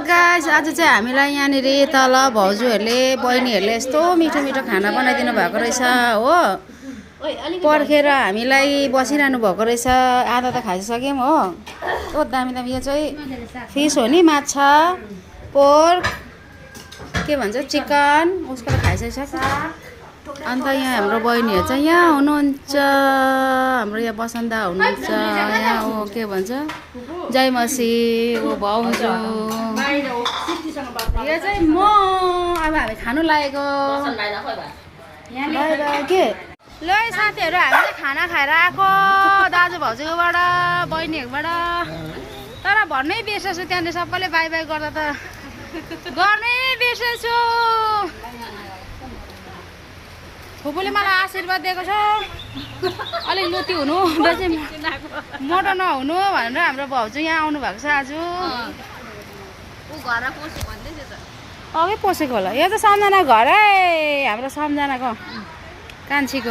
Guys आज चाहिँ हामीलाई यहाँनिर तल भाउजूहरूले बहिनीहरूले यस्तो मिठो मिठो खाना बनाइदिनु भएको रहेछ हो। पर्खेर हामीलाई बसिरहनु भएको रहेछ। आधा त खाइसक्यौँ हो। कस्तो दामी दामी यो चाहिँ फिस हो नि, माछा पोर्क के भन्छ चिकन उसको त खाइसक्छ। अन्त यहाँ हाम्रो बहिनीहरू चाहिँ यहाँ हुनुहुन्छ। हाम्रो यहाँ बसन्ता हुनुहुन्छ। यहाँ हो के भन्छ जयमसी हो भाउजू। यो चाहिँ म अब हामी खानु लागेको के ल साथीहरू। हामी चाहिँ खाना खाएर आएको दाजु भाउजूकोबाट बहिनीहरूबाट। तर भन्नै बिर्सेछु त्यहाँनिर सबैले बाई बाई गर्दा त गर्नै बिर्सेछु। फुपूले मलाई आशीर्वाद दिएको छ अलिक लुती हुनु बेसी मोटो नहुनु भनेर हाम्रो भाउजू यहाँ आउनु भएको छ आज। अघि पसेको होला। यो त सम्झना घर है हाम्रो सम्झनाको कान्छीको।